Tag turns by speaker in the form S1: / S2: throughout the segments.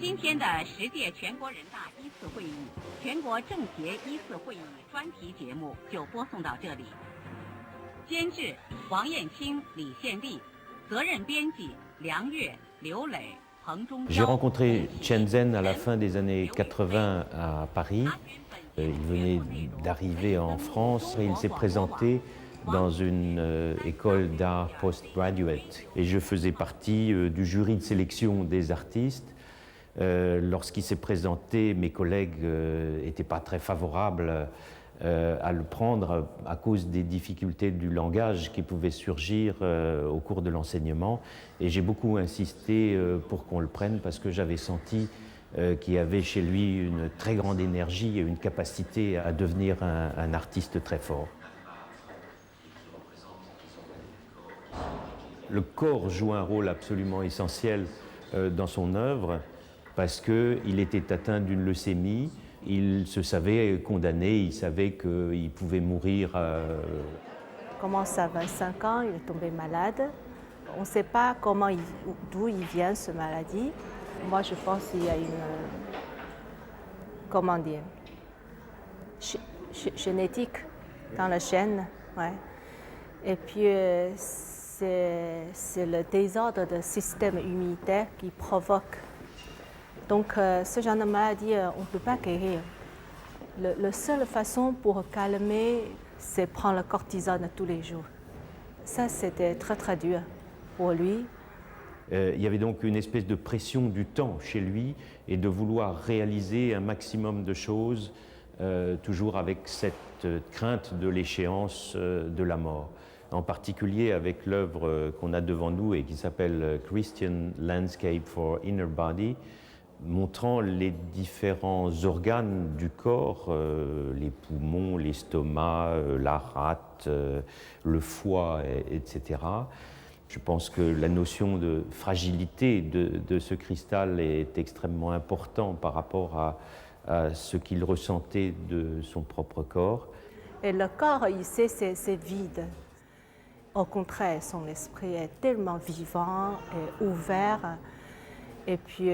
S1: 今天的10届全国人大一次会议、全国政协一次会议专题节目就播送到这里。监制王燕青、李宪利，责任编辑梁月、刘磊。
S2: J'ai rencontré Chen Zhen à la fin des années 80 à Paris. Il venait d'arriver en France et il s'est présenté dans une école d'art postgraduate. Et je faisais partie du jury de sélection des artistes. Lorsqu'il s'est présenté, mes collègues n'étaient pas très favorables à le prendre à cause des difficultés du langage qui pouvaient surgir au cours de l'enseignement. Et j'ai beaucoup insisté pour qu'on le prenne parce que j'avais senti qu'il y avait chez lui une très grande énergie et une capacité à devenir un artiste très fort. Le corps joue un rôle absolument essentiel dans son œuvre parce qu'il était atteint d'une leucémie. Il se savait condamné, il savait qu'il pouvait mourir.
S3: Il commence à 25 ans, il est tombé malade. On ne sait pas d'où il vient, cette maladie. Moi, je pense qu'il y a une, comment dire, génétique dans la chaîne. Ouais. Et puis, c'est le désordre du système immunitaire qui provoque. Donc, ce genre de maladie, on ne peut pas guérir. La seule façon pour calmer, c'est prendre le cortisone tous les jours. Ça, c'était très, très dur pour lui.
S2: Il y avait donc une espèce de pression du temps chez lui et de vouloir réaliser un maximum de choses, toujours avec cette crainte de l'échéance de la mort. En particulier avec l'œuvre qu'on a devant nous et qui s'appelle Christian Landscape for Inner Body, montrant les différents organes du corps, les poumons, l'estomac, la rate, le foie, etc. Je pense que la notion de fragilité de ce cristal est extrêmement importante par rapport à ce qu'il ressentait de son propre corps.
S3: Et le corps, il sait, c'est vide. Au contraire, son esprit est tellement vivant et ouvert. Et puis,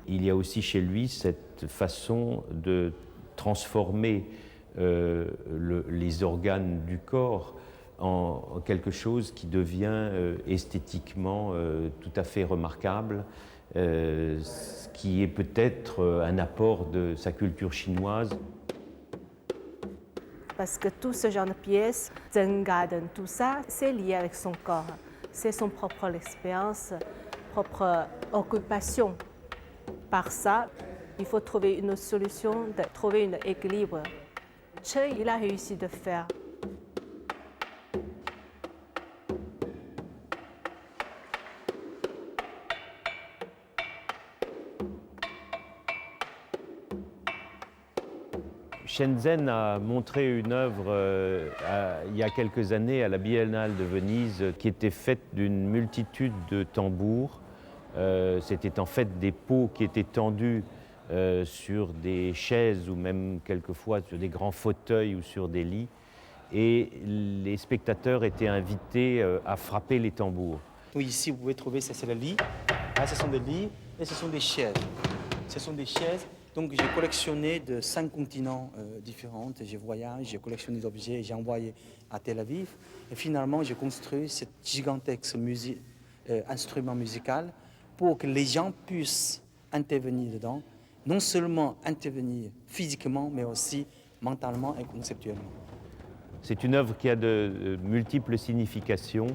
S2: il y a aussi chez lui cette façon de transformer les organes du corps en quelque chose qui devient esthétiquement tout à fait remarquable, ce qui est peut-être un apport de sa culture chinoise.
S3: Parce que tout ce genre de pièces, Zen Garden, tout ça, c'est lié avec son corps. C'est son propre expérience, propre occupation. Par ça, il faut trouver une solution, trouver un équilibre. Chen, il a réussi de faire.
S2: Chen Zhen a montré une œuvre il y a quelques années à la Biennale de Venise qui était faite d'une multitude de tambours. C'était en fait des pots qui étaient tendus sur des chaises ou même quelquefois sur des grands fauteuils ou sur des lits. Et les spectateurs étaient invités à frapper les tambours.
S4: Donc ici, vous pouvez trouver, ça c'est le lit. Là, ce sont des lits et ce sont des chaises. Ce sont des chaises. Donc j'ai collectionné de 5 continents différents. J'ai voyagé, j'ai collectionné des objets, j'ai envoyé à Tel Aviv. Et finalement, j'ai construit ce gigantesque instrument musical pour que les gens puissent intervenir dedans. Non seulement intervenir physiquement, mais aussi mentalement et conceptuellement.
S2: C'est une œuvre qui a de multiples significations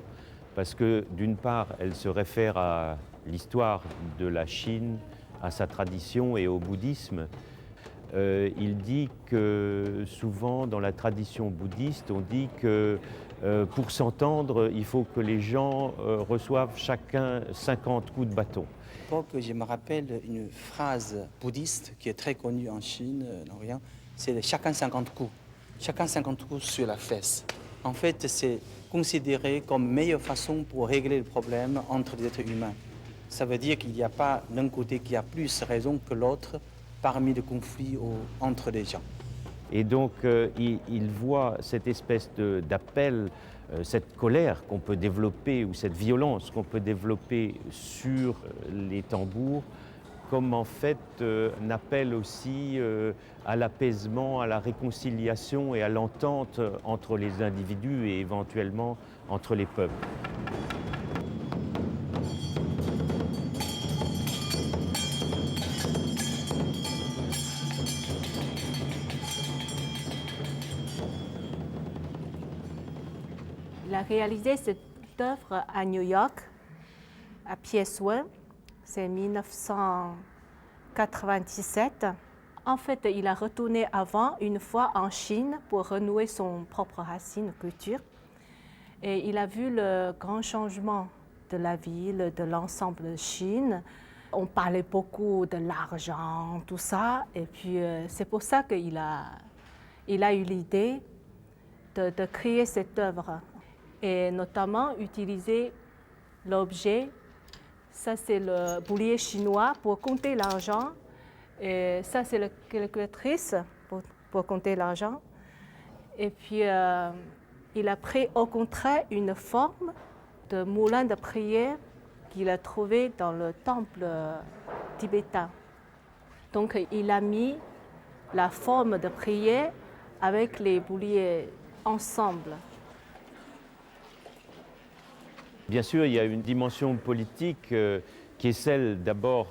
S2: parce que d'une part, elle se réfère à l'histoire de la Chine, à sa tradition et au bouddhisme. Il dit que souvent dans la tradition bouddhiste, on dit que pour s'entendre, il faut que les gens reçoivent chacun 50 coups de bâton.
S4: Je me rappelle une phrase bouddhiste qui est très connue en Chine, en Orient, c'est chacun 50 coups. Chacun 50 coups sur la fesse. En fait, c'est considéré comme meilleure façon pour régler le problème entre les êtres humains. Ça veut dire qu'il n'y a pas d'un côté qui a plus raison que l'autre parmi les conflits entre les gens.
S2: Et donc, il voit cette espèce d'appel cette colère qu'on peut développer ou cette violence qu'on peut développer sur les tambours comme en fait un appel aussi à l'apaisement, à la réconciliation et à l'entente entre les individus et éventuellement entre les peuples.
S3: Il a réalisé cette œuvre à New York, à Pièce-Ouin. C'est 1997. En fait, il a retourné avant une fois en Chine pour renouer son propre racine, culture. Et il a vu le grand changement de la ville, de l'ensemble de Chine. On parlait beaucoup de l'argent, tout ça. Et puis, c'est pour ça qu'il a eu l'idée de créer cette œuvre. Et notamment utiliser l'objet. Ça, c'est le boulier chinois pour compter l'argent. Et ça, c'est la calculatrice pour compter l'argent. Et puis, il a pris au contraire une forme de moulin de prière qu'il a trouvé dans le temple tibétain. Donc, il a mis la forme de prière avec les bouliers ensemble.
S2: Bien sûr, il y a une dimension politique qui est celle d'abord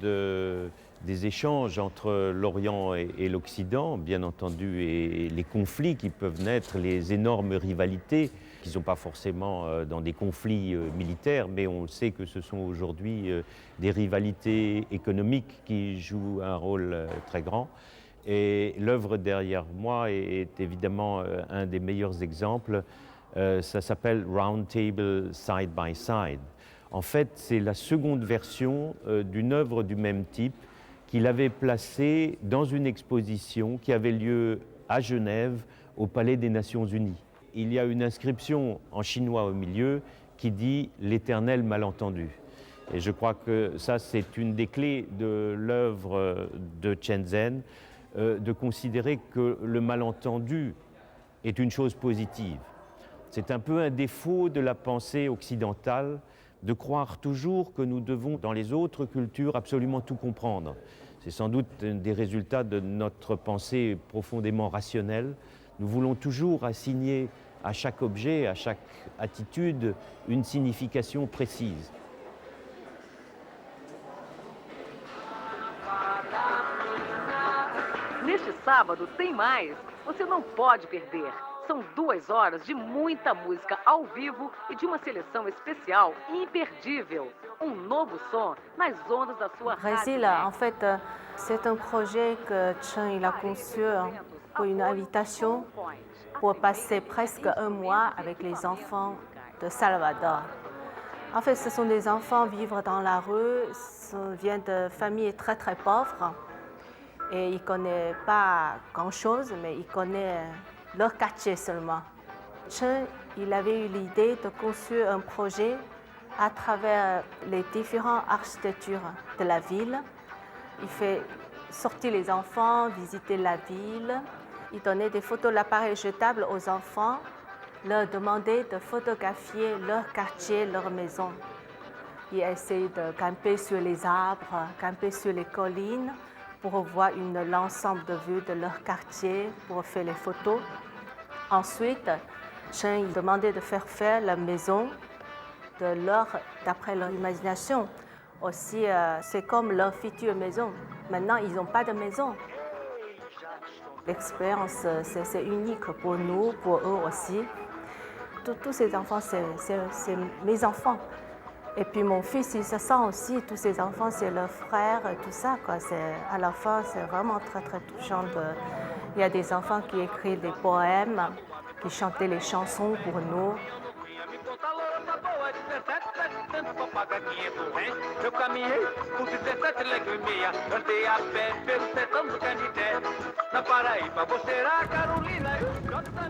S2: des échanges entre l'Orient et l'Occident, bien entendu, et les conflits qui peuvent naître, les énormes rivalités, qui ne sont pas forcément dans des conflits militaires, mais on sait que ce sont aujourd'hui des rivalités économiques qui jouent un rôle très grand. Et l'œuvre derrière moi est évidemment un des meilleurs exemples. Ça s'appelle Round Table Side by Side. En fait, c'est la seconde version d'une œuvre du même type qu'il avait placée dans une exposition qui avait lieu à Genève, au Palais des Nations Unies. Il y a une inscription en chinois au milieu qui dit « L'éternel malentendu ». Et je crois que ça, c'est une des clés de l'œuvre de Chen Zhen, de considérer que le malentendu est une chose positive. C'est un peu un défaut de la pensée occidentale de croire toujours que nous devons, dans les autres cultures, absolument tout comprendre. C'est sans doute un des résultats de notre pensée profondément rationnelle. Nous voulons toujours assigner à chaque objet, à chaque attitude, une signification précise.
S5: Neste sábado tem mais. Você não pode perder. São 2 horas de muita música ao vivo e de uma seleção especial imperdível. Novo som nas ondas da sua
S3: Brésil, en fait, c'est un projet que Chen il a conçu pour une invitation pour passer presque un mois avec les enfants de Salvador. En fait, ce sont des enfants vivant dans la rue, viennent de familles très très pauvres et ils ne connaissent pas grand-chose, mais ils connaissent leur quartier seulement. Chen, il avait eu l'idée de construire un projet à travers les différentes architectures de la ville. Il fait sortir les enfants, visiter la ville. Il donnait des photos de l'appareil jetable aux enfants, leur demandait de photographier leur quartier, leur maison. Il essayait de camper sur les arbres, camper sur les collines pour voir l'ensemble de vues de leur quartier, pour faire les photos. Ensuite, Chen demandait de faire la maison d'après leur imagination. Aussi, c'est comme leur future maison. Maintenant, ils n'ont pas de maison. L'expérience, c'est unique pour nous, pour eux aussi. Tous ces enfants, c'est mes enfants. Et puis mon fils, il se sent aussi, tous ces enfants, c'est leurs frères, tout ça, quoi. À la fin, c'est vraiment très, très touchant. Il y a des enfants qui écrivent des poèmes, qui chantaient les chansons pour nous.
S6: Eu caminhei por 17 léguas e meia, andei a pé pelo sertão do Canidé. Na Paraíba, você era a Carolina e o Jota